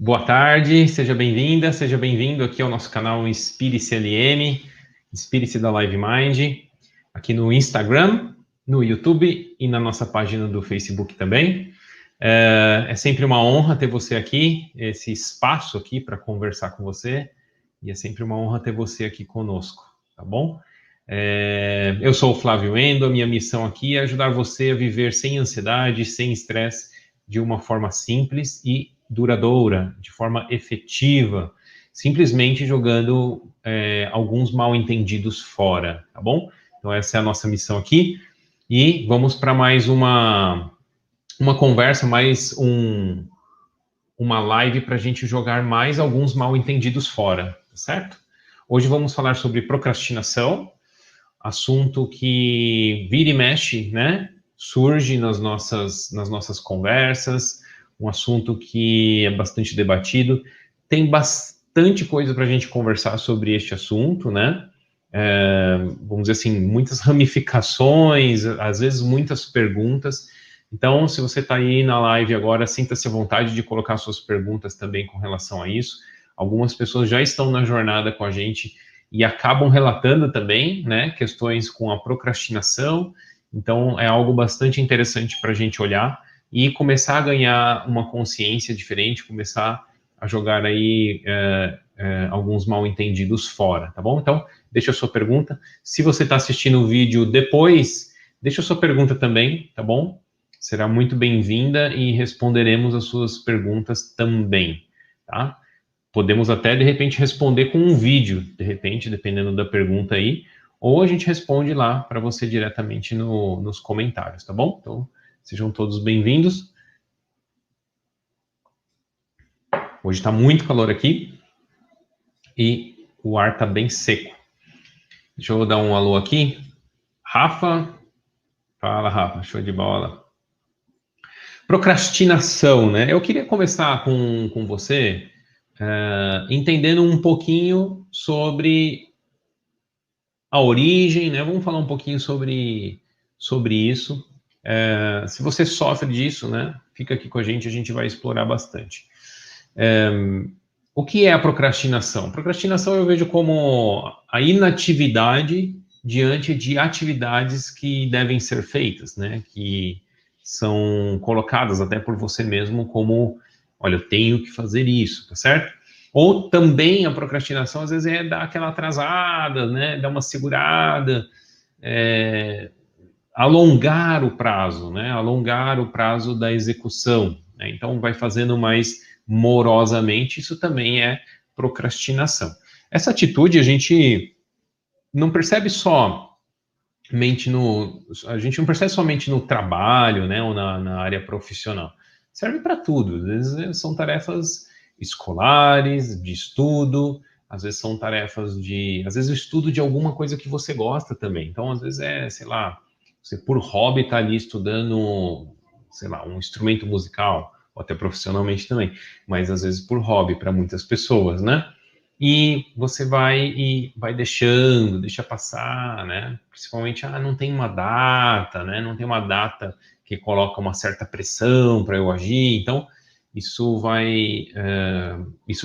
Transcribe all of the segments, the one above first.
Boa tarde, seja bem-vinda, seja bem-vindo aqui ao nosso canal Inspire-se LM, Inspire-se da Live Mind, aqui no Instagram, no YouTube e na nossa página do Facebook também. É sempre uma honra ter você aqui, esse espaço aqui para conversar com você, e é sempre uma honra ter você aqui conosco, tá bom? Eu sou o Flávio Endo, a minha missão aqui é ajudar você a viver sem ansiedade, sem estresse, de uma forma simples e duradoura, de forma efetiva, simplesmente jogando alguns mal-entendidos fora, tá bom? Então essa é a nossa missão aqui, e vamos para mais uma conversa, uma live para a gente jogar mais alguns mal-entendidos fora, tá certo? Hoje vamos falar sobre procrastinação, assunto que vira e mexe, né? Surge nas nossas conversas, um assunto que é bastante debatido. Tem bastante coisa para a gente conversar sobre este assunto, né? Vamos dizer assim, muitas ramificações, às vezes muitas perguntas. Então, se você está aí na live agora, sinta-se à vontade de colocar suas perguntas também com relação a isso. Algumas pessoas já estão na jornada com a gente e acabam relatando também, né, questões com a procrastinação. Então, é algo bastante interessante para a gente olhar e começar a ganhar uma consciência diferente, começar a jogar aí alguns mal-entendidos fora, tá bom? Então, deixa a sua pergunta. Se você está assistindo o vídeo depois, deixa a sua pergunta também, tá bom? Será muito bem-vinda e responderemos as suas perguntas também, tá? Podemos até, de repente, responder com um vídeo, de repente, dependendo da pergunta aí, ou a gente responde lá para você diretamente nos comentários, tá bom? Então, sejam todos bem-vindos. Hoje está muito calor aqui e o ar está bem seco. Deixa eu dar um alô aqui. Rafa. Fala, Rafa. Show de bola. Procrastinação, né? Eu queria começar com você entendendo um pouquinho sobre a origem, né? Vamos falar um pouquinho sobre isso. Se você sofre disso, né? Fica aqui com a gente vai explorar bastante. O que é a procrastinação? Procrastinação eu vejo como a inatividade diante de atividades que devem ser feitas, né? Que são colocadas até por você mesmo como, olha, eu tenho que fazer isso, tá certo? Ou também a procrastinação, às vezes, é dar aquela atrasada, né? Dar uma segurada, alongar o prazo, né? Alongar o prazo da execução, né? Então, vai fazendo mais morosamente, isso também é procrastinação. Essa atitude a gente não percebe a gente não percebe somente no trabalho, né? Ou na área profissional. Serve para tudo. Às vezes são tarefas escolares, de estudo, às vezes são tarefas às vezes o estudo de alguma coisa que você gosta também. Então, às vezes sei lá, você por hobby está ali estudando, sei lá, um instrumento musical, ou até profissionalmente também, mas às vezes por hobby para muitas pessoas, né? E você vai deixa passar, né? Principalmente, não tem uma data, né? Não tem uma data que coloca uma certa pressão para eu agir, então isso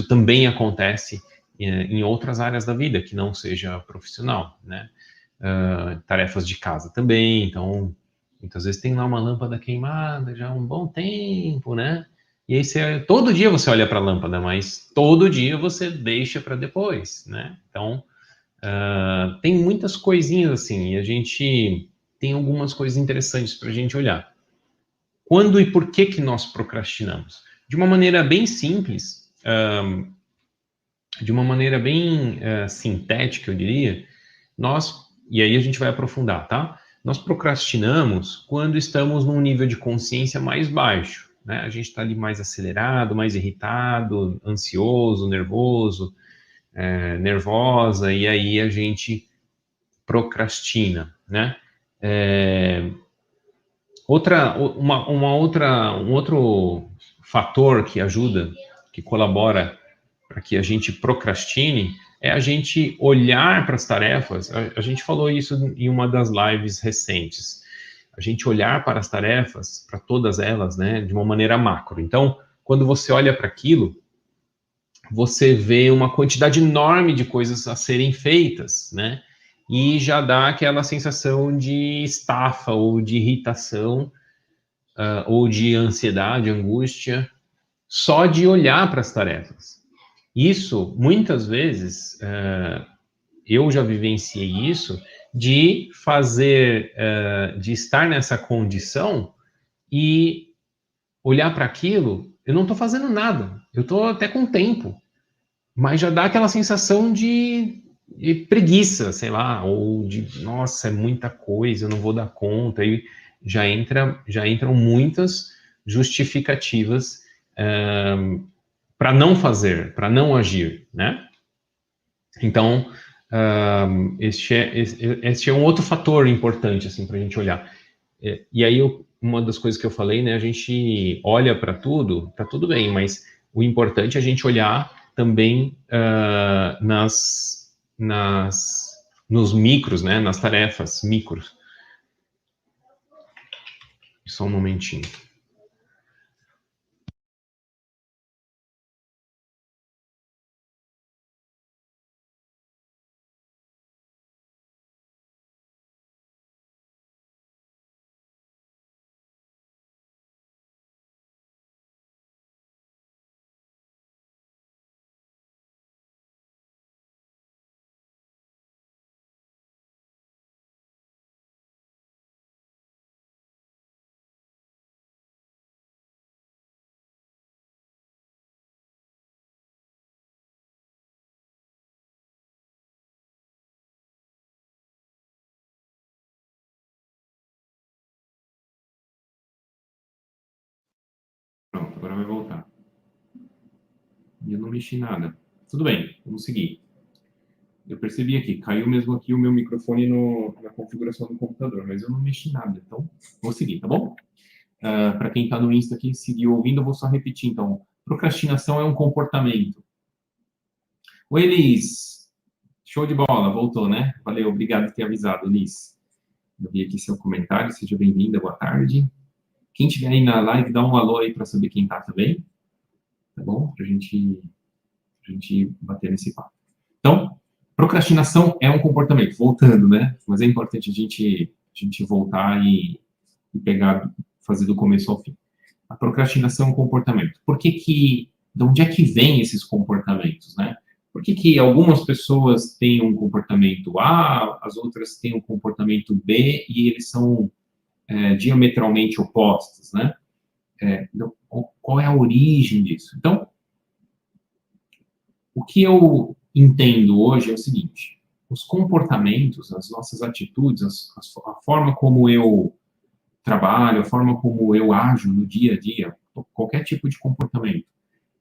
também acontece em outras áreas da vida, que não seja profissional, né? Tarefas de casa também, então, muitas vezes tem lá uma lâmpada queimada já há um bom tempo, né? E aí todo dia você olha para a lâmpada, mas todo dia você deixa para depois, né? Então, tem muitas coisinhas assim, e a gente tem algumas coisas interessantes para a gente olhar. Quando e por que nós procrastinamos? De uma maneira bem simples, de uma maneira bem sintética, eu diria, e aí a gente vai aprofundar, tá? Nós procrastinamos quando estamos num nível de consciência mais baixo, né? A gente está ali mais acelerado, mais irritado, ansioso, nervoso, nervosa, e aí a gente procrastina, né? Um outro fator que ajuda, que colabora para que a gente procrastine, é a gente olhar para as tarefas. A gente falou isso em uma das lives recentes. A gente olhar para as tarefas, para todas elas, né, de uma maneira macro. Então, quando você olha para aquilo, você vê uma quantidade enorme de coisas a serem feitas, né? E já dá aquela sensação de estafa ou de irritação, ou de ansiedade, angústia, só de olhar para as tarefas. Isso, muitas vezes, eu já vivenciei isso, de fazer, de estar nessa condição e olhar para aquilo, eu não estou fazendo nada, eu estou até com tempo, mas já dá aquela sensação de preguiça, sei lá, ou de, nossa, é muita coisa, eu não vou dar conta, e já entram muitas justificativas para não fazer, para não agir, né? Então, este é um outro fator importante, assim, para a gente olhar. E aí, uma das coisas que eu falei, né, a gente olha para tudo, tá tudo bem, mas o importante é a gente olhar também nos micros, né, nas tarefas micros. Só um momentinho. Pronto, agora vai voltar. E eu não mexi nada. Tudo bem, vamos seguir. Eu percebi aqui, caiu mesmo aqui o meu microfone na configuração do computador, mas eu não mexi nada, então vou seguir, tá bom? Para quem está no Insta aqui, seguiu ouvindo, eu vou só repetir, então. Procrastinação é um comportamento. Oi, Elis. Show de bola, voltou, né? Valeu, obrigado por ter avisado, Elis. Eu vi aqui seu comentário, seja bem-vinda, boa tarde. Quem estiver aí na live, dá um alô aí para saber quem está também, tá bom? Para a gente bater nesse papo. Então, procrastinação é um comportamento, voltando, né? Mas é importante a gente voltar e pegar, fazer do começo ao fim. A procrastinação é um comportamento. De onde é que vem esses comportamentos, né? Por que algumas pessoas têm um comportamento A, as outras têm um comportamento B e eles são diametralmente opostos, né? Então, qual é a origem disso? Então, o que eu entendo hoje é o seguinte: os comportamentos, as nossas atitudes, a forma como eu trabalho, a forma como eu ajo no dia a dia, qualquer tipo de comportamento,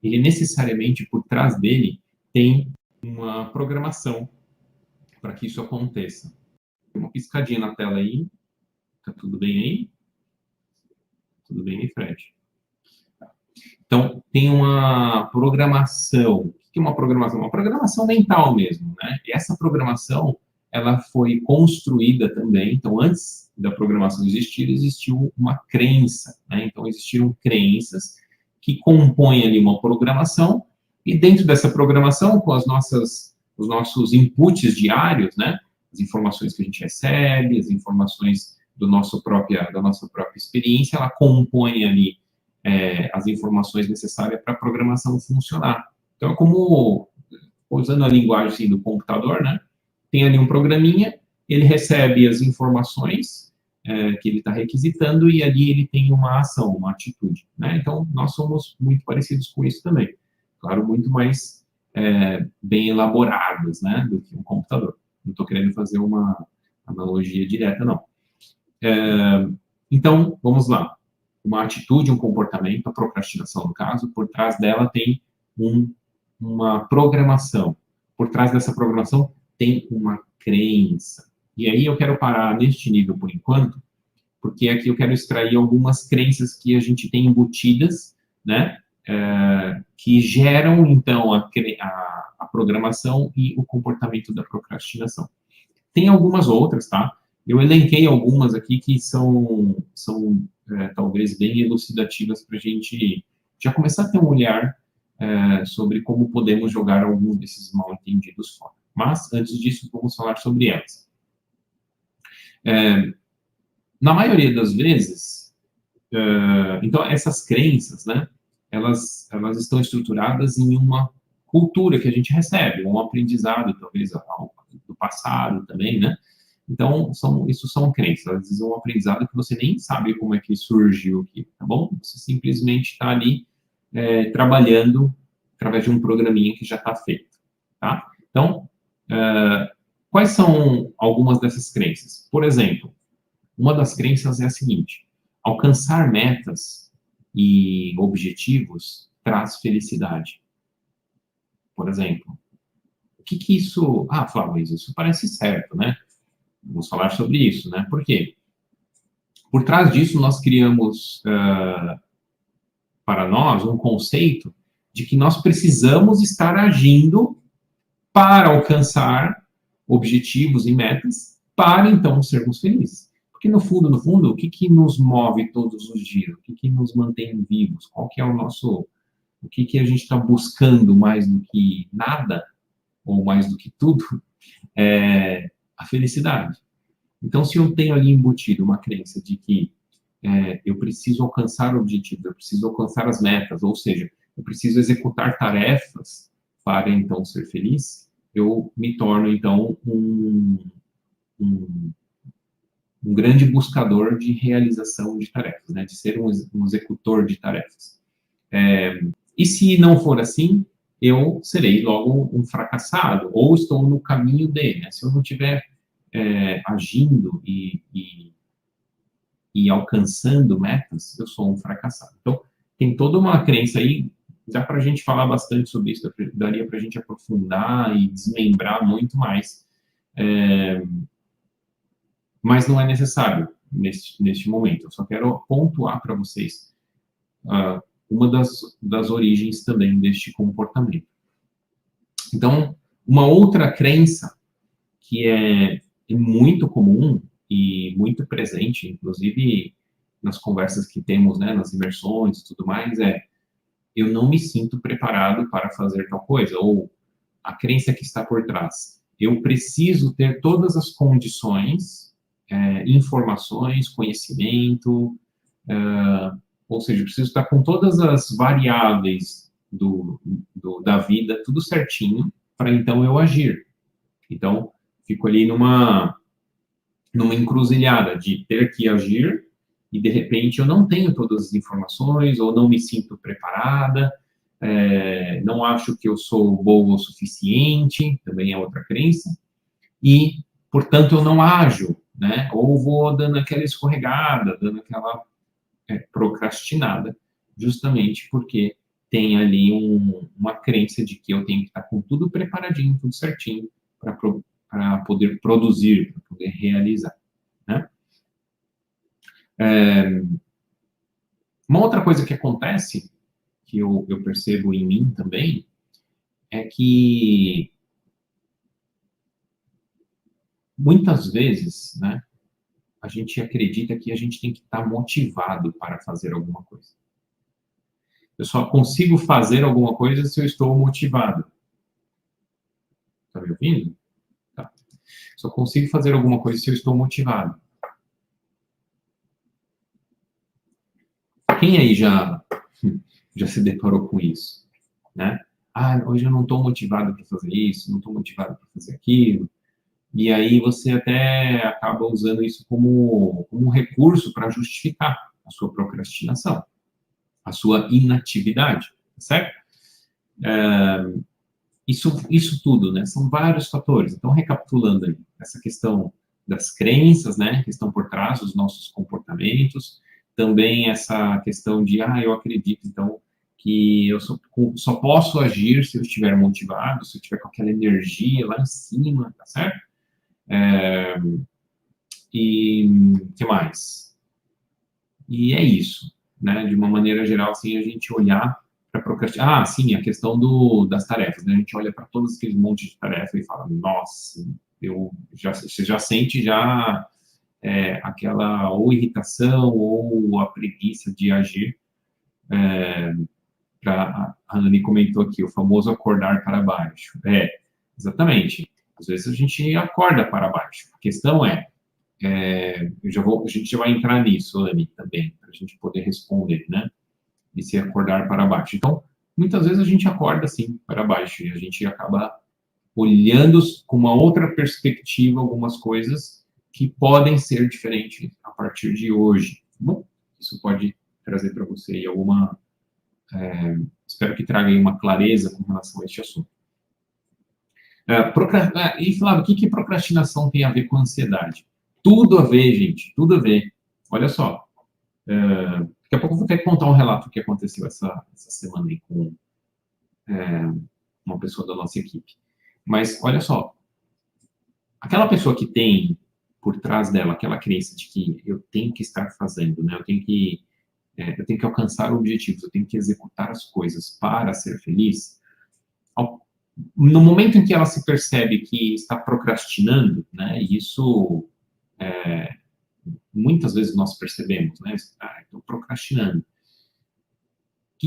ele necessariamente por trás dele tem uma programação para que isso aconteça. Tem uma piscadinha na tela aí. Tá tudo bem aí? Tudo bem aí, Fred? Então, tem uma programação. O que é uma programação? Uma programação mental mesmo, né? E essa programação, ela foi construída também. Então, antes da programação existir, existiu uma crença, né? Então, existiram crenças que compõem ali uma programação e dentro dessa programação, com os nossos inputs diários, né? As informações que a gente recebe, as informações da nossa própria experiência, ela compõe ali as informações necessárias para a programação funcionar. Então, como, usando a linguagem assim, do computador, né? Tem ali um programinha, ele recebe as informações que ele está requisitando e ali ele tem uma ação, uma atitude, né? Então, nós somos muito parecidos com isso também. Claro, muito mais bem elaborados, né? Do que um computador. Não estou querendo fazer uma analogia direta, não. Então, vamos lá. Uma atitude, um comportamento, a procrastinação, no caso, por trás dela tem uma programação. Por trás dessa programação tem uma crença. E aí eu quero parar neste nível por enquanto, porque aqui eu quero extrair algumas crenças que a gente tem embutidas, né? Que geram, então, a programação e o comportamento da procrastinação. Tem algumas outras, tá? Eu elenquei algumas aqui que são talvez bem elucidativas para a gente já começar a ter um olhar sobre como podemos jogar alguns desses mal-entendidos fora. Mas, antes disso, vamos falar sobre elas. Na maioria das vezes, então, essas crenças, né, elas estão estruturadas em uma cultura que a gente recebe, um aprendizado, talvez, do passado também, né? Então, isso são crenças, às vezes é um aprendizado que você nem sabe como é que surgiu aqui, tá bom? Você simplesmente está ali trabalhando através de um programinha que já está feito, tá? Então, quais são algumas dessas crenças? Por exemplo, uma das crenças é a seguinte: alcançar metas e objetivos traz felicidade. Por exemplo, o que isso... Ah, Flávio, isso parece certo, né? Vamos falar sobre isso, né? Por quê? Por trás disso, nós criamos para nós um conceito de que nós precisamos estar agindo para alcançar objetivos e metas, para então sermos felizes. Porque no fundo, o que nos move todos os dias? O que nos mantém vivos? Qual que é o nosso... O que a gente está buscando mais do que nada, ou mais do que tudo? É a felicidade. Então, se eu tenho ali embutido uma crença de que eu preciso alcançar objetivos, eu preciso alcançar as metas, ou seja, eu preciso executar tarefas para então ser feliz, eu me torno então um grande buscador de realização de tarefas, né? De ser um executor de tarefas. E se não for assim, eu serei logo um fracassado, ou estou no caminho dele, né? Se eu não estiver agindo e alcançando metas, eu sou um fracassado. Então, tem toda uma crença aí, dá para a gente falar bastante sobre isso, daria para a gente aprofundar e desmembrar muito mais, mas não é necessário neste momento. Eu só quero pontuar para vocês uma das origens também deste comportamento. Então, uma outra crença que é muito comum e muito presente, inclusive nas conversas que temos, né, nas imersões e tudo mais, eu não me sinto preparado para fazer tal coisa, ou a crença que está por trás: eu preciso ter todas as condições, informações, conhecimento, ou seja, eu preciso estar com todas as variáveis da vida, tudo certinho, para então eu agir. Então, fico ali numa encruzilhada de ter que agir e, de repente, eu não tenho todas as informações, ou não me sinto preparada, não acho que eu sou boa o suficiente, também é outra crença, e, portanto, eu não ajo, né? Ou vou dando aquela escorregada, dando aquela procrastinada, justamente porque tem ali uma crença de que eu tenho que estar com tudo preparadinho, tudo certinho, para poder produzir, para poder realizar, né? Uma outra coisa que acontece, que eu percebo em mim também, é que muitas vezes, né, a gente acredita que a gente tem que estar motivado para fazer alguma coisa. Eu só consigo fazer alguma coisa se eu estou motivado. Está me ouvindo? Tá. Só consigo fazer alguma coisa se eu estou motivado. Quem aí já se deparou com isso, né? Ah, hoje eu não estou motivado para fazer isso, não estou motivado para fazer aquilo. E aí você até acaba usando isso como um recurso para justificar a sua procrastinação, a sua inatividade, certo? Isso tudo, né? São vários fatores. Então, recapitulando aí, essa questão das crenças, né, que estão por trás dos nossos comportamentos, também essa questão de, eu acredito, então, que eu só posso agir se eu estiver motivado, se eu estiver com aquela energia lá em cima, tá certo? E o que mais? E é isso, né? De uma maneira geral, assim, a gente olhar para procrastinar. Sim, a questão das tarefas, né? A gente olha para todos aqueles montes de tarefas e fala: nossa, você já sente aquela ou irritação ou a preguiça de agir, A Anne comentou aqui, o famoso acordar para baixo. Exatamente. Às vezes a gente acorda para baixo. A questão é, a gente já vai entrar nisso, Anne, também, para a gente poder responder, né? E se acordar para baixo. Então, muitas vezes a gente acorda, sim, para baixo, e a gente acaba olhando com uma outra perspectiva algumas coisas que podem ser diferentes a partir de hoje. Bom, isso pode trazer para você aí alguma... espero que traga aí uma clareza com relação a este assunto. E, Flávio, o que procrastinação tem a ver com ansiedade? Tudo a ver, gente, tudo a ver. Olha só, daqui a pouco eu vou até contar um relato que aconteceu essa semana aí com uma pessoa da nossa equipe. Mas, olha só, aquela pessoa que tem por trás dela aquela crença de que eu tenho que estar fazendo, né? Eu tenho que alcançar objetivos, eu tenho que executar as coisas para ser feliz. No momento em que ela se percebe que está procrastinando, né? E isso muitas vezes nós percebemos, né? Estou procrastinando. O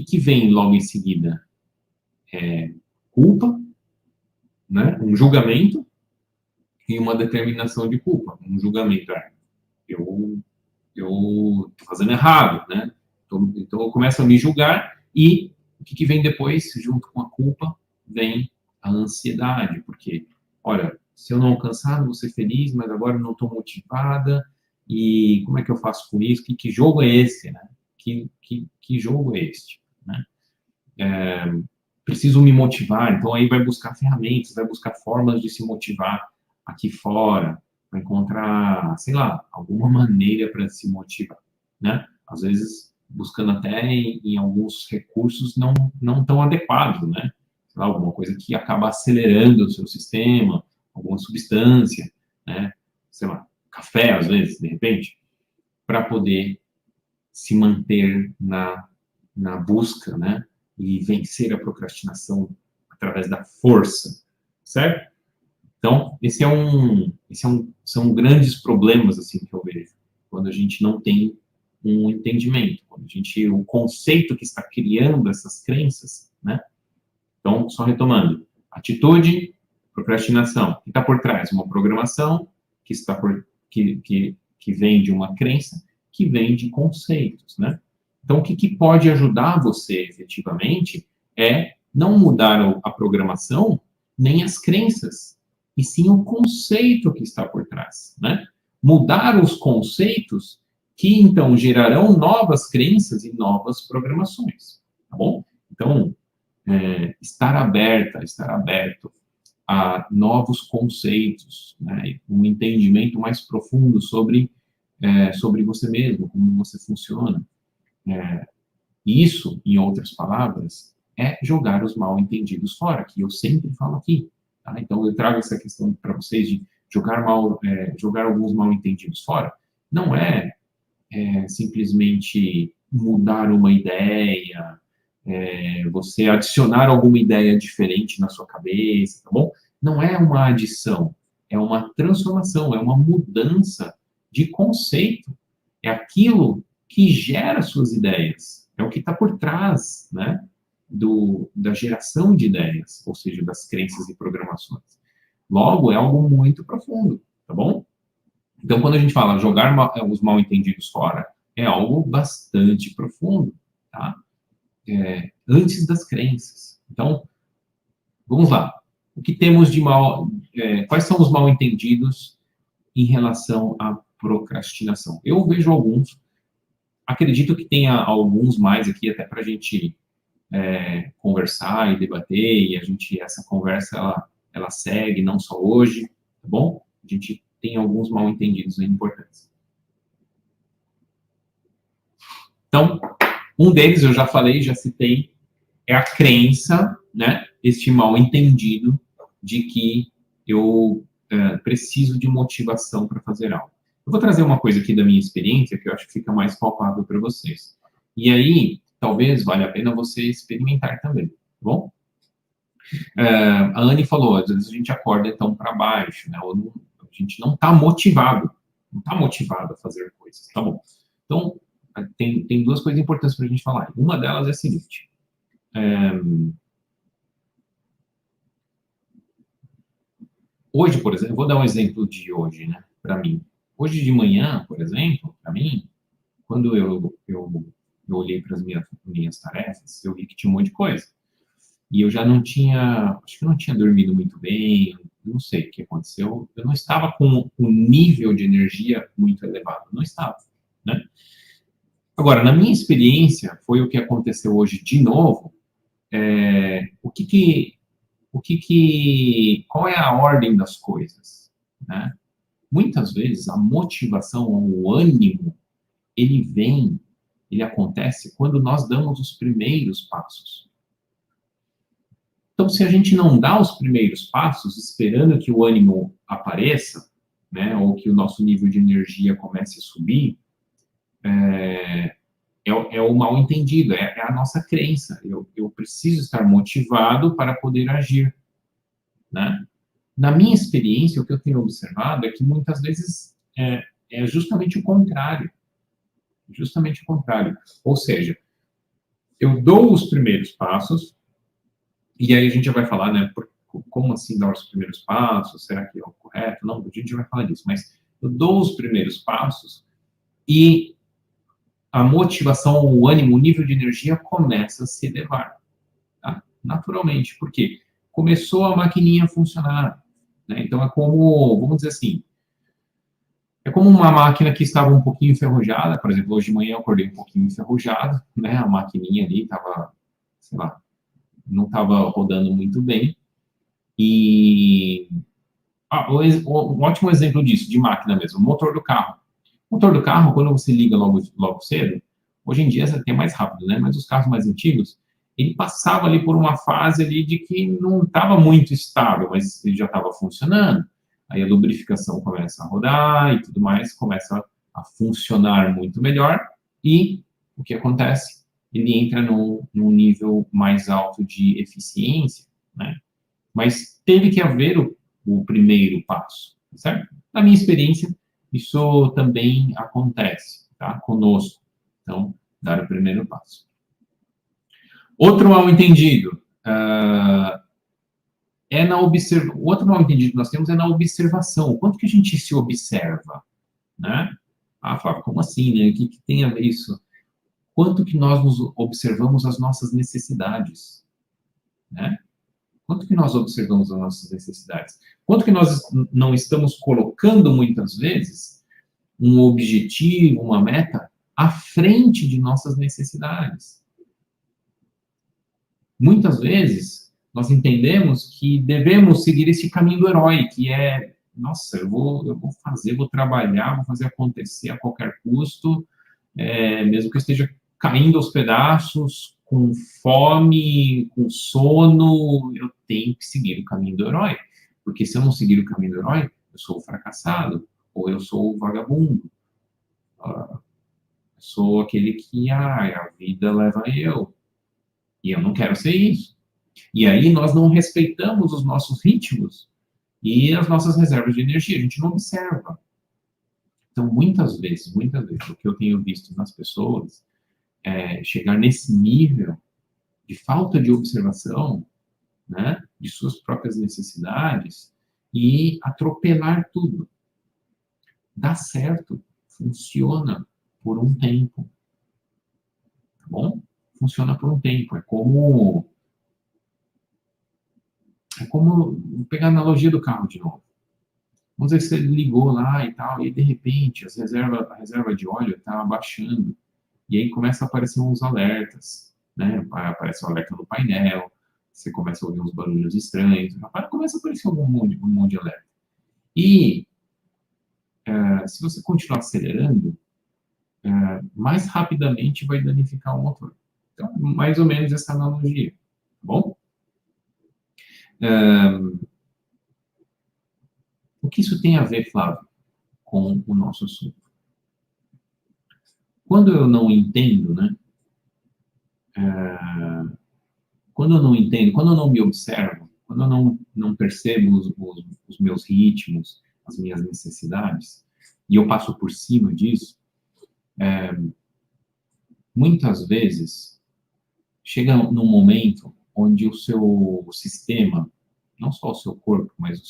que vem logo em seguida? Culpa, né? Um julgamento e uma determinação de culpa. Um julgamento, eu estou fazendo errado, né? Então eu começo a me julgar e o que vem depois, junto com a culpa, vem a ansiedade, porque, olha, se eu não alcançar, não vou ser feliz, mas agora eu não estou motivada, e como é que eu faço com isso? Que jogo é esse, né? Que jogo é este, né? Preciso me motivar, então aí vai buscar ferramentas, vai buscar formas de se motivar aqui fora, vai encontrar, sei lá, alguma maneira para se motivar, né? Às vezes buscando até em alguns recursos não tão adequados, né? Sei lá, alguma coisa que acaba acelerando o seu sistema, alguma substância, né? Sei lá, café, às vezes, de repente, para poder se manter na busca, né? E vencer a procrastinação através da força, certo? Então, são grandes problemas, assim, que eu vejo, quando a gente não tem um entendimento, quando o conceito que está criando essas crenças, né? Então, só retomando, atitude, procrastinação, o que está por trás? Uma programação que vem de uma crença, que vem de conceitos, né? Então, o que pode ajudar você, efetivamente, é não mudar a programação, nem as crenças, e sim o conceito que está por trás, né? Mudar os conceitos que, então, gerarão novas crenças e novas programações, tá bom? Então, estar aberto a novos conceitos, né? Um entendimento mais profundo sobre você mesmo, como você funciona. Isso, em outras palavras, é jogar os mal-entendidos fora, que eu sempre falo aqui. Tá? Então, eu trago essa questão para vocês de jogar alguns mal-entendidos fora. Não é simplesmente mudar uma ideia, você adicionar alguma ideia diferente na sua cabeça, tá bom? Não é uma adição, é uma transformação, é uma mudança de conceito. É aquilo que gera suas ideias, é o que está por trás, né, da geração de ideias, ou seja, das crenças e programações. Logo, é algo muito profundo, tá bom? Então, quando a gente fala jogar os mal-entendidos fora, é algo bastante profundo, tá? Antes das crenças. Então, vamos lá. O que temos de mal... quais são os mal-entendidos em relação à procrastinação? Eu vejo alguns. Acredito que tenha alguns mais aqui, até para a gente conversar e debater, e essa conversa, ela segue, não só hoje, tá bom? A gente tem alguns mal-entendidos importantes. Então, um deles, eu já falei, já citei, é a crença, né, este mal-entendido de que eu preciso de motivação para fazer algo. Eu vou trazer uma coisa aqui da minha experiência que eu acho que fica mais palpável para vocês. E aí, talvez valha a pena você experimentar também, tá bom? A Anne falou, às vezes a gente acorda então para baixo, né? Ou a gente não está motivado a fazer coisas, tá bom? Então, tem duas coisas importantes para a gente falar. Uma delas é a seguinte: Hoje, por exemplo, vou dar um exemplo de hoje, né, para mim. Hoje de manhã, por exemplo, para mim, quando eu olhei para as minhas tarefas, eu vi que tinha um monte de coisa. E eu já não tinha, acho que eu não tinha dormido muito bem, não sei o que aconteceu. Eu não estava com um nível de energia muito elevado, não estava, né? Agora, na minha experiência, foi o que aconteceu hoje de novo. Qual é a ordem das coisas, né? Muitas vezes a motivação, o ânimo, ele vem, ele acontece quando nós damos os primeiros passos. Então, se a gente não dá os primeiros passos, esperando que o ânimo apareça, né, ou que o nosso nível de energia comece a subir, é o mal entendido, é a nossa crença. Eu preciso estar motivado para poder agir, né? Na minha experiência, o que eu tenho observado é que muitas vezes é justamente o contrário. Justamente o contrário. Ou seja, eu dou os primeiros passos, e aí a gente já vai falar, né, como assim dar os primeiros passos? Será que é o correto? Não, a gente vai falar disso, mas eu dou os primeiros passos e a motivação, o ânimo, o nível de energia começa a se elevar, tá? Naturalmente, porque começou a maquininha a funcionar, né? Então é como, vamos dizer assim, é como uma máquina que estava um pouquinho enferrujada, por exemplo, hoje de manhã eu acordei um pouquinho enferrujado, né? A maquininha ali estava, sei lá, não estava rodando muito bem. E um ótimo exemplo disso, de máquina mesmo, o motor do carro. O motor do carro, quando você liga logo cedo, hoje em dia é até mais rápido, né? Mas os carros mais antigos, ele passava ali por uma fase ali de que não estava muito estável, mas ele já estava funcionando. Aí a lubrificação começa a rodar e tudo mais, começa a funcionar muito melhor. E o que acontece? Ele entra num nível mais alto de eficiência, né? Mas teve que haver o primeiro passo, certo? Na minha experiência, isso também acontece, tá? Conosco. Então, dar o primeiro passo. Outro mal-entendido o outro mal-entendido que nós temos é na observação. O quanto que a gente se observa, né? Ah, Flávio, como assim, né? O que tem a ver isso? Quanto que nós nos observamos as nossas necessidades, né? Quanto que nós observamos as nossas necessidades? Quanto que nós não estamos colocando, muitas vezes, um objetivo, uma meta, à frente de nossas necessidades? Muitas vezes, nós entendemos que devemos seguir esse caminho do herói, que é, nossa, eu vou fazer, vou trabalhar, vou fazer acontecer a qualquer custo, mesmo que eu esteja caindo aos pedaços, com fome, com sono, eu tenho que seguir o caminho do herói. Porque se eu não seguir o caminho do herói, eu sou o fracassado, ou eu sou o vagabundo. Eu sou aquele que, a vida leva eu. E eu não quero ser isso. E aí nós não respeitamos os nossos ritmos e as nossas reservas de energia. A gente não observa. Então, muitas vezes, o que eu tenho visto nas pessoas chegar nesse nível de falta de observação, né, de suas próprias necessidades e atropelar tudo. Dá certo, funciona por um tempo, tá bom? Funciona por um tempo. Vou pegar a analogia do carro de novo. Vamos dizer que você ligou lá e tal, e de repente a reserva de óleo está baixando. E aí começa a aparecer uns alertas, né? Aparece um alerta no painel, você começa a ouvir uns barulhos estranhos, começa a aparecer um monte de alerta. E se você continuar acelerando, mais rapidamente vai danificar o motor. Então, mais ou menos essa analogia, tá bom? O que isso tem a ver, Flávio, com o nosso assunto? Quando eu não entendo, né? Quando eu não entendo, quando eu não me observo, quando eu não percebo os meus ritmos, as minhas necessidades, e eu passo por cima disso, muitas vezes chega num momento onde o seu sistema, não só o seu corpo, mas o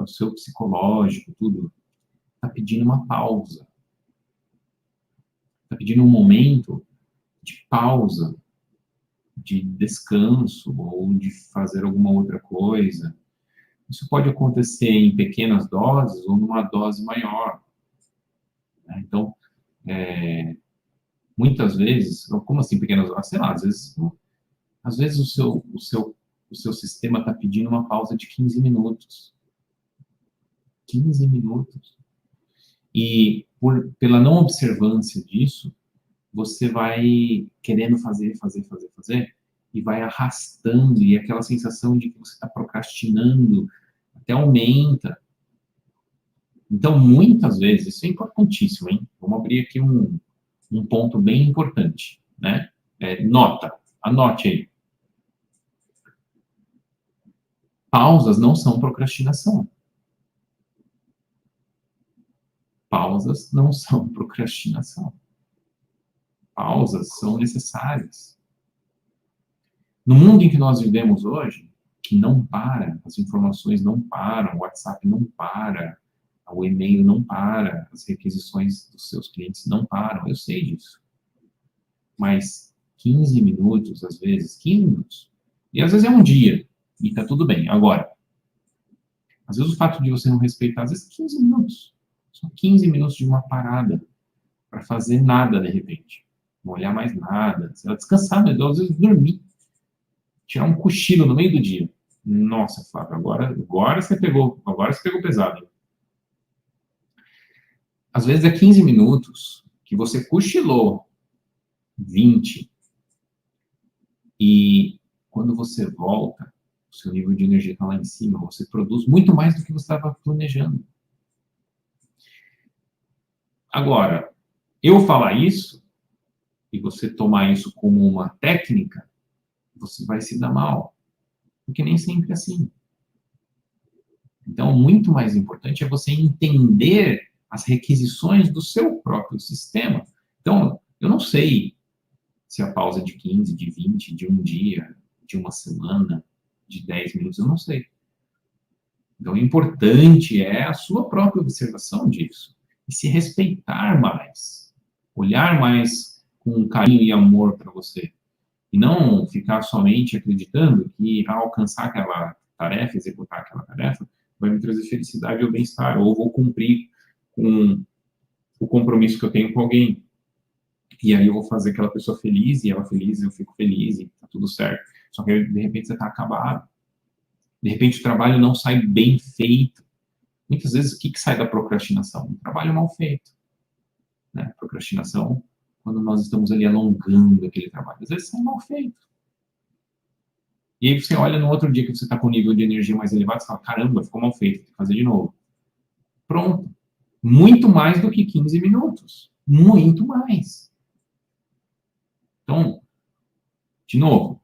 seu psicológico, tudo, está pedindo uma pausa. Está pedindo um momento de pausa, de descanso ou de fazer alguma outra coisa. Isso pode acontecer em pequenas doses ou numa dose maior. Né? Então, muitas vezes, como assim pequenas doses? Sei lá, às vezes o seu sistema está pedindo uma pausa de 15 minutos. 15 minutos. E pela não observância disso, você vai querendo fazer, e vai arrastando, e aquela sensação de que você está procrastinando até aumenta. Então, muitas vezes, isso é importantíssimo, hein? Vamos abrir aqui um ponto bem importante, né? Anote aí. Pausas não são procrastinação. Pausas não são procrastinação. Pausas são necessárias. No mundo em que nós vivemos hoje, que não para, as informações não param, o WhatsApp não para, o e-mail não para, as requisições dos seus clientes não param, eu sei disso. Mas 15 minutos, às vezes, 15 minutos, e às vezes é um dia, e está tudo bem. Agora, às vezes o fato de você não respeitar, às vezes 15 minutos, são 15 minutos de uma parada, para fazer nada de repente, não olhar mais nada, descansar, às vezes dormir, tirar um cochilo no meio do dia. Nossa, Flávio, agora você pegou pesado. Às vezes é 15 minutos que você cochilou 20 e quando você volta, o seu nível de energia está lá em cima, você produz muito mais do que você estava planejando. Agora, eu falar isso e você tomar isso como uma técnica, você vai se dar mal, porque nem sempre é assim. Então, muito mais importante é você entender as requisições do seu próprio sistema. Então, eu não sei se a pausa de 15, de 20, de um dia, de uma semana, de 10 minutos, eu não sei. Então, o importante é a sua própria observação disso. E se respeitar mais. Olhar mais com carinho e amor para você. E não ficar somente acreditando que ao alcançar aquela tarefa, executar aquela tarefa, vai me trazer felicidade ou bem-estar, ou vou cumprir com o compromisso que eu tenho com alguém. E aí eu vou fazer aquela pessoa feliz, e ela feliz, eu fico feliz, e tá tudo certo. Só que de repente você tá acabado. De repente o trabalho não sai bem feito. Muitas vezes o que sai da procrastinação? Um trabalho mal feito. Né? Procrastinação, quando nós estamos ali alongando aquele trabalho. Às vezes sai mal feito. E aí você olha no outro dia que você está com um nível de energia mais elevado, você fala, caramba, ficou mal feito, tem que fazer de novo. Pronto. Muito mais do que 15 minutos. Muito mais. Então, de novo,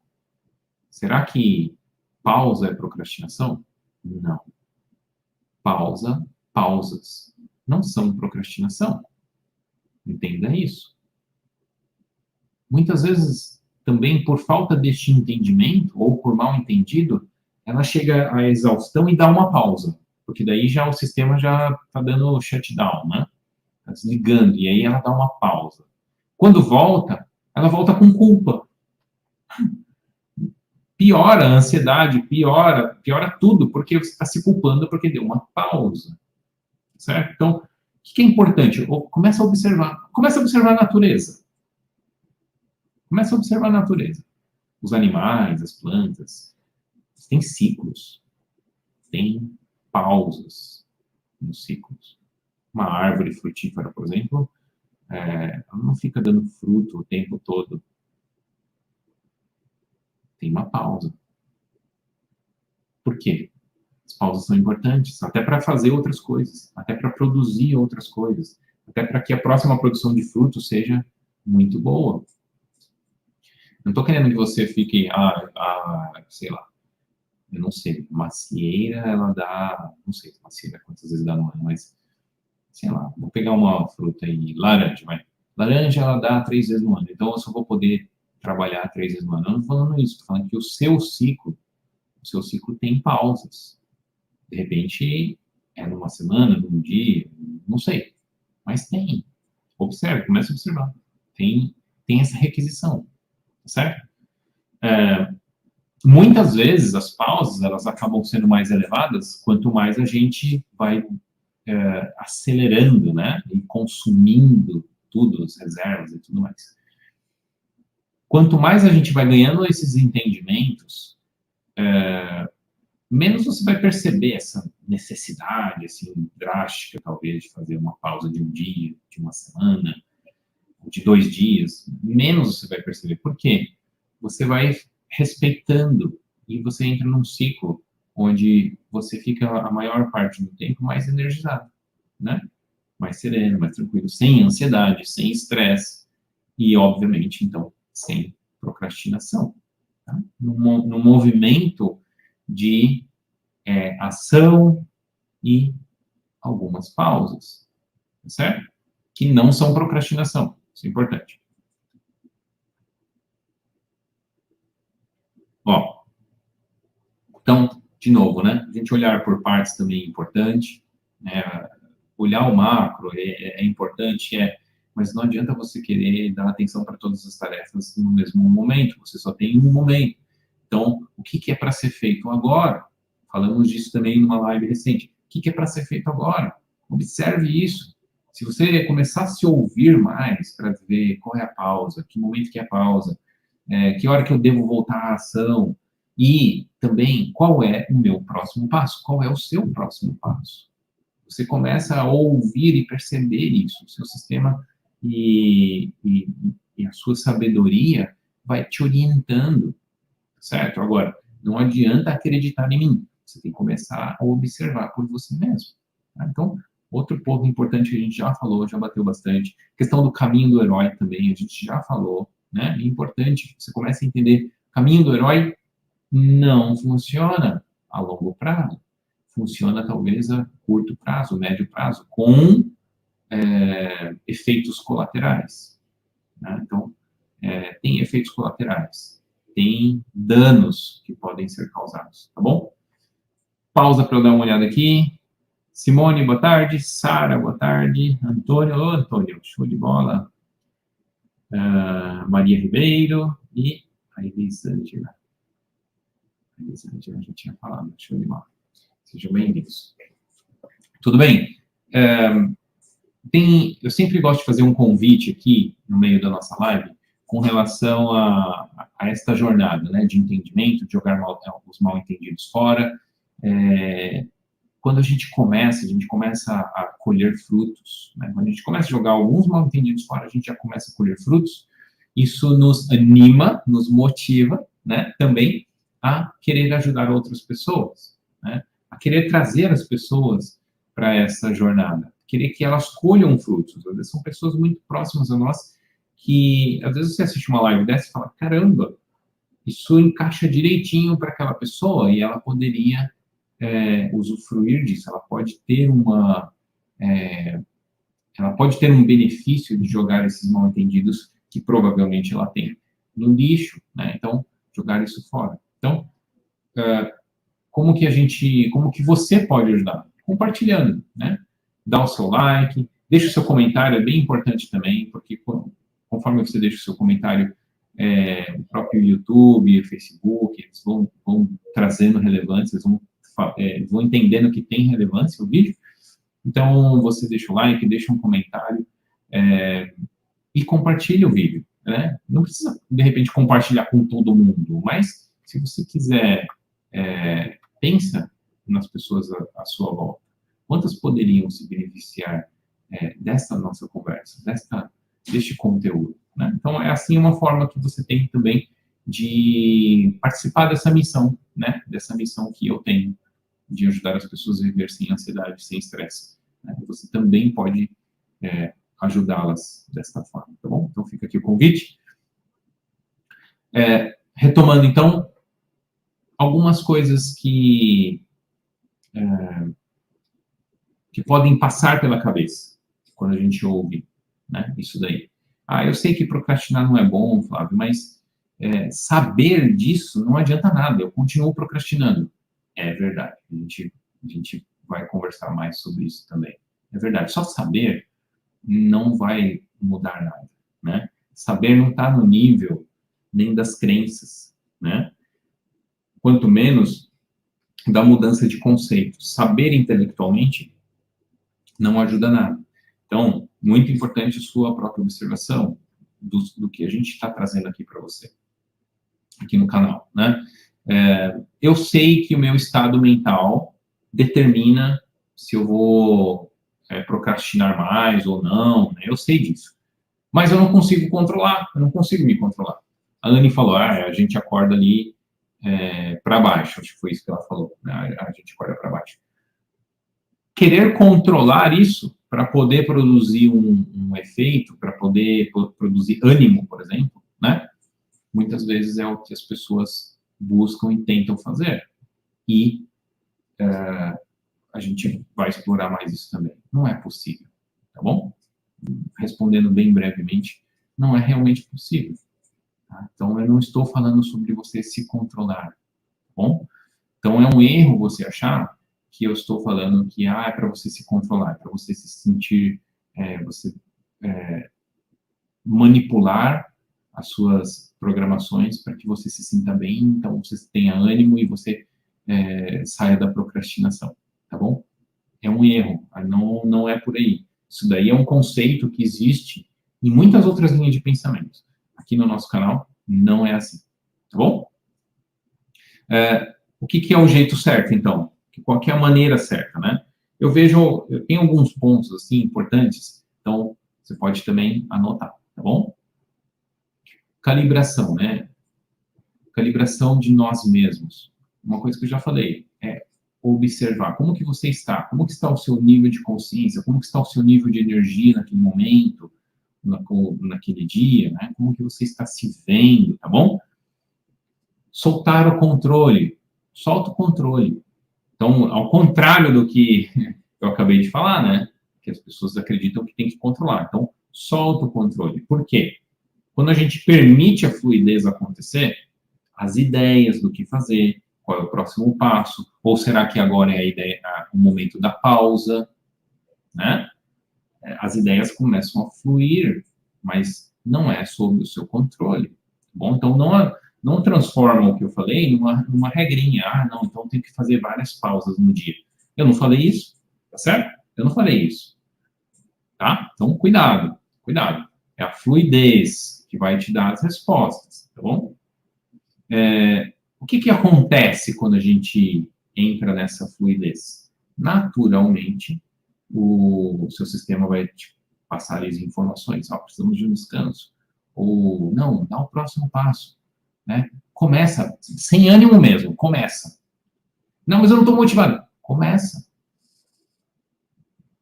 será que pausa é procrastinação? Não. Pausas não são procrastinação. Entenda isso. Muitas vezes, também por falta deste entendimento, ou por mal entendido, ela chega à exaustão e dá uma pausa. Porque daí já o sistema já está dando shutdown, né? Está desligando, e aí ela dá uma pausa. Quando volta, ela volta com culpa. Piora a ansiedade, piora tudo, porque você está se culpando porque deu uma pausa. Certo? Então, o que é importante? Começa a observar a natureza. Começa a observar a natureza. Os animais, as plantas, têm ciclos, tem pausas nos ciclos. Uma árvore frutífera, por exemplo, ela não fica dando fruto o tempo todo. Tem uma pausa. Por quê? As pausas são importantes, até para fazer outras coisas, até para produzir outras coisas, até para que a próxima produção de frutos seja muito boa. Não estou querendo que você fique, sei lá, eu não sei, macieira, ela dá, não sei, macieira quantas vezes dá no ano, mas, sei lá, vou pegar uma fruta aí, laranja, vai. Laranja, ela dá 3 vezes no ano, então eu só vou poder trabalhar 3 vezes no ano. Eu não estou falando isso, estou falando que o seu ciclo tem pausas. De repente, é numa semana, num dia, não sei. Mas tem. Observe, comece a observar. Tem essa requisição, tá certo? Muitas vezes as pausas elas acabam sendo mais elevadas quanto mais a gente vai acelerando, né, e consumindo tudo, as reservas e tudo mais. Quanto mais a gente vai ganhando esses entendimentos, menos você vai perceber essa necessidade, assim, drástica, talvez, de fazer uma pausa de um dia, de uma semana, de 2 dias. Menos você vai perceber. Por quê? Você vai respeitando e você entra num ciclo onde você fica a maior parte do tempo mais energizado, né? Mais sereno, mais tranquilo, sem ansiedade, sem estresse e, obviamente, então, sem procrastinação. Tá? No movimento de ação e algumas pausas, certo? Que não são procrastinação, isso é importante. Ó, então, de novo, né? A gente olhar por partes também é importante, né? Olhar o macro é importante, mas não adianta você querer dar atenção para todas as tarefas no mesmo momento, você só tem um momento. Então, o que é para ser feito agora? Falamos disso também numa live recente. O que é para ser feito agora? Observe isso. Se você começar a se ouvir mais para ver qual é a pausa, que momento que é a pausa, que hora que eu devo voltar à ação, e também qual é o meu próximo passo, qual é o seu próximo passo. Você começa a ouvir e perceber isso. O seu sistema e a sua sabedoria vai te orientando, certo? Agora, não adianta acreditar em mim. Você tem que começar a observar por você mesmo. Tá? Então, outro ponto importante que a gente já falou, já bateu bastante, questão do caminho do herói também, a gente já falou, né? É importante que você comece a entender, o caminho do herói não funciona a longo prazo. Funciona talvez a curto prazo, médio prazo, com efeitos colaterais. Né? Então, tem efeitos colaterais, tem danos que podem ser causados, tá bom? Pausa para eu dar uma olhada aqui. Simone, boa tarde. Sara, boa tarde. Antônio, Antônio, show de bola. Maria Ribeiro e a Elisângela. A Elisângela já tinha falado, show de bola. Sejam bem-vindos. Tudo bem? Eu sempre gosto de fazer um convite aqui no meio da nossa live com relação a esta jornada, né, de entendimento, de jogar os mal-entendidos fora. Quando a gente começa a colher frutos. Né? Quando a gente começa a jogar alguns mal-entendidos fora, a gente já começa a colher frutos. Isso nos anima, nos motiva, né, também a querer ajudar outras pessoas, né? A querer trazer as pessoas para essa jornada, querer que elas colham frutos. Às vezes são pessoas muito próximas a nós que, às vezes você assiste uma live dessa e fala, caramba, isso encaixa direitinho para aquela pessoa e ela poderia usufruir disso. Ela pode ter um benefício de jogar esses mal-entendidos que provavelmente ela tem no lixo, né? Então, jogar isso fora. Então, como que você pode ajudar? Compartilhando, né? Dá o seu like, deixa o seu comentário, é bem importante também, porque conforme você deixa o seu comentário, o próprio YouTube, o Facebook, eles vão trazendo relevância, eles vão entendendo que tem relevância o vídeo. Então, você deixa o like, deixa um comentário e compartilha o vídeo, né? Não precisa, de repente, compartilhar com todo mundo, mas se você quiser, pensa nas pessoas à sua volta. Quantas poderiam se beneficiar dessa nossa conversa, deste conteúdo? Né? Então, é assim uma forma que você tem também de participar dessa missão, né? Dessa missão que eu tenho de ajudar as pessoas a viver sem ansiedade, sem estresse. Né? Você também pode ajudá-las desta forma, tá bom? Então, fica aqui o convite. Retomando, então, algumas coisas que podem passar pela cabeça quando a gente ouve, né, isso daí. Eu sei que procrastinar não é bom, Flávio, mas saber disso não adianta nada, eu continuo procrastinando. É verdade, a gente vai conversar mais sobre isso também. É verdade, só saber não vai mudar nada, né? Saber não está no nível nem das crenças, né? Quanto menos da mudança de conceito. Saber intelectualmente não ajuda nada. Então, muito importante a sua própria observação do que a gente está trazendo aqui para você, aqui no canal, né? Eu sei que o meu estado mental determina se eu vou procrastinar mais ou não, né? Eu sei disso. Mas eu não consigo controlar, eu não consigo me controlar. A Anne falou, a gente acorda ali para baixo, acho que foi isso que ela falou, né? A gente acorda para baixo. Querer controlar isso para poder produzir um efeito, para poder produzir ânimo, por exemplo, né? Muitas vezes é o que as pessoas buscam e tentam fazer. E a gente vai explorar mais isso também. Não é possível, tá bom? Respondendo bem brevemente, não é realmente possível. Tá? Então, eu não estou falando sobre você se controlar, tá bom? Então, é um erro você achar que eu estou falando que é para você se controlar, para você se sentir, você manipular as suas programações para que você se sinta bem, então você tenha ânimo e você saia da procrastinação, tá bom? É um erro, não é por aí. Isso daí é um conceito que existe em muitas outras linhas de pensamento. Aqui no nosso canal, não é assim, tá bom? O que é o jeito certo, então? Qual que é a maneira certa, né? Eu tenho alguns pontos, assim, importantes, então você pode também anotar, tá bom? Calibração, né? Calibração de nós mesmos. Uma coisa que eu já falei é observar como que você está, como que está o seu nível de consciência, como que está o seu nível de energia naquele momento, naquele dia, né? Como que você está se vendo, tá bom? Soltar o controle. Solta o controle. Então, ao contrário do que eu acabei de falar, né? Que as pessoas acreditam que tem que controlar. Então, solta o controle. Por quê? Quando a gente permite a fluidez acontecer, as ideias do que fazer, qual é o próximo passo, ou será que agora é o momento da pausa, né? As ideias começam a fluir, mas não é sob o seu controle. Tá bom? Então, não transforma o que eu falei numa regrinha. Não, então tem que fazer várias pausas no dia. Eu não falei isso, tá certo? Eu não falei isso, tá? Então, cuidado, cuidado. É a fluidez que vai te dar as respostas, tá bom? O que acontece quando a gente entra nessa fluidez? Naturalmente, o seu sistema vai te passar as informações. Precisamos de um descanso. Ou, não, dá o próximo passo. Né? Começa, sem ânimo mesmo, começa. Não, mas eu não estou motivado. Começa.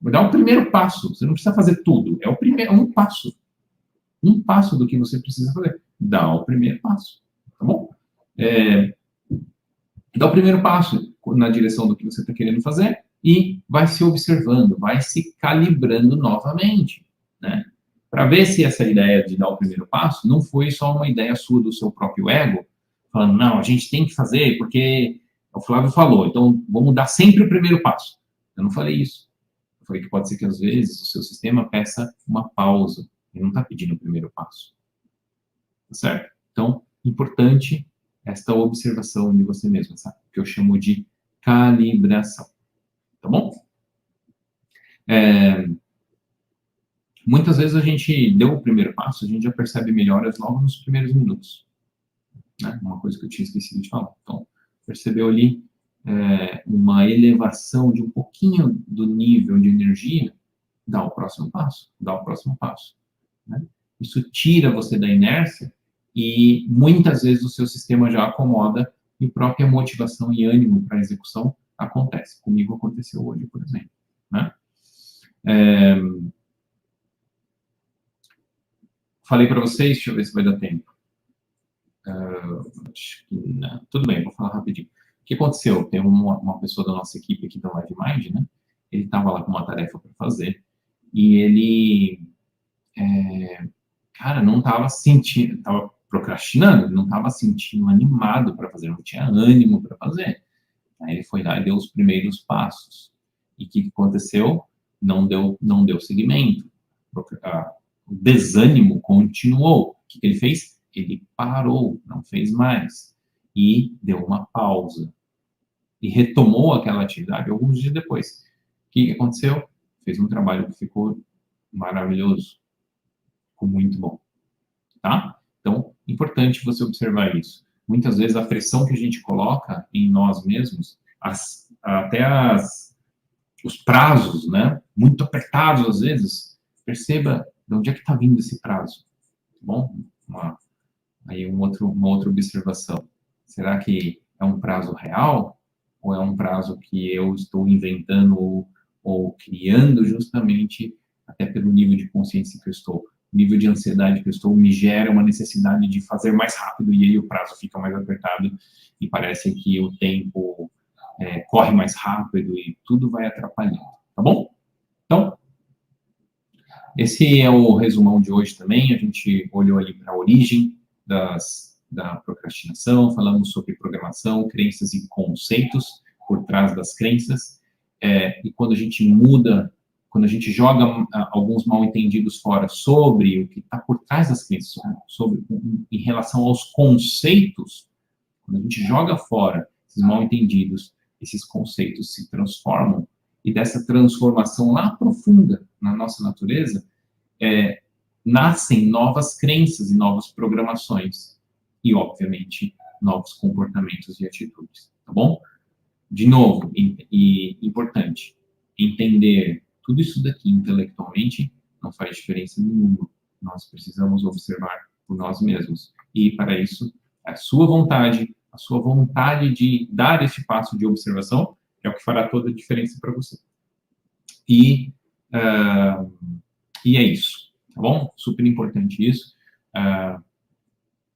Dá o primeiro passo. Você não precisa fazer tudo. É um passo. Um passo do que você precisa fazer. Dá o primeiro passo. Tá bom? Dá o primeiro passo na direção do que você está querendo fazer e vai se observando, vai se calibrando novamente, né? Para ver se essa ideia de dar o primeiro passo não foi só uma ideia sua do seu próprio ego, falando, não, a gente tem que fazer porque o Flávio falou, então vamos dar sempre o primeiro passo. Eu não falei isso. Eu falei que pode ser que às vezes o seu sistema peça uma pausa. Ele não está pedindo o primeiro passo. Tá certo? Então, importante esta observação de você mesmo, sabe? Que eu chamo de calibração. Tá bom? Muitas vezes a gente deu o primeiro passo, a gente já percebe melhoras logo nos primeiros minutos. Né? Uma coisa que eu tinha esquecido de falar. Então, percebeu ali uma elevação de um pouquinho do nível de energia, dá o próximo passo, dá o próximo passo. Né? Isso tira você da inércia e muitas vezes o seu sistema já acomoda e própria motivação e ânimo para a execução acontece. Comigo aconteceu hoje, por exemplo. Né? Falei para vocês, deixa eu ver se vai dar tempo. Tudo bem, vou falar rapidinho. O que aconteceu? Tem uma pessoa da nossa equipe aqui da LiveMind, né? Ele estava lá com uma tarefa para fazer e ele, cara, não estava sentindo, estava procrastinando, ele não estava sentindo animado para fazer, não tinha ânimo para fazer. Aí ele foi lá e deu os primeiros passos. E o que aconteceu? Não deu seguimento. O desânimo continuou. O que ele fez? Ele parou, não fez mais. E deu uma pausa. E retomou aquela atividade alguns dias depois. O que aconteceu? Fez um trabalho que ficou maravilhoso. Ficou muito bom. Tá? Então, importante você observar isso. Muitas vezes a pressão que a gente coloca em nós mesmos, até os prazos, né? Muito apertados às vezes, perceba de onde é que está vindo esse prazo. Tá bom? Aí uma outra observação. Será que é um prazo real? Ou é um prazo que eu estou inventando ou criando justamente até pelo nível de consciência que eu estou? O nível de ansiedade que eu estou me gera uma necessidade de fazer mais rápido e aí o prazo fica mais apertado e parece que o tempo corre mais rápido e tudo vai atrapalhando, tá bom? Então, esse é o resumão de hoje também. A gente olhou ali para a origem da procrastinação, falamos sobre programação, crenças e conceitos por trás das crenças. E quando a gente muda, quando a gente joga alguns mal-entendidos fora sobre o que está por trás das crenças, em relação aos conceitos, quando a gente joga fora esses mal-entendidos, esses conceitos se transformam, e dessa transformação lá profunda na nossa natureza, nascem novas crenças e novas programações, e, obviamente, novos comportamentos e atitudes, tá bom? De novo, e importante, entender tudo isso daqui intelectualmente não faz diferença nenhuma. Nós precisamos observar por nós mesmos. E, para isso, a sua vontade de dar esse passo de observação é o que fará toda a diferença para você. E é isso, tá bom? Super importante isso.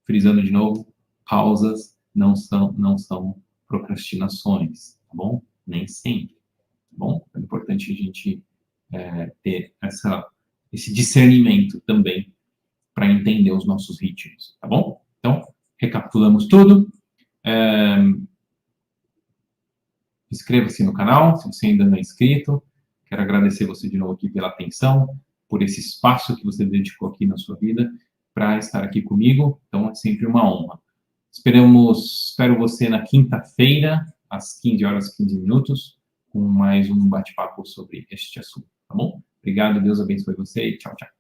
Frisando de novo, pausas não são procrastinações, tá bom? Nem sempre, tá bom? É importante a gente ter esse discernimento também para entender os nossos ritmos, tá bom? Então, recapitulamos tudo. Inscreva-se no canal, se você ainda não é inscrito. Quero agradecer você de novo aqui pela atenção, por esse espaço que você dedicou aqui na sua vida para estar aqui comigo. Então, é sempre uma honra. Espero você na quinta-feira, às 15h15, com mais um bate-papo sobre este assunto, tá bom? Obrigado, Deus abençoe você e tchau, tchau.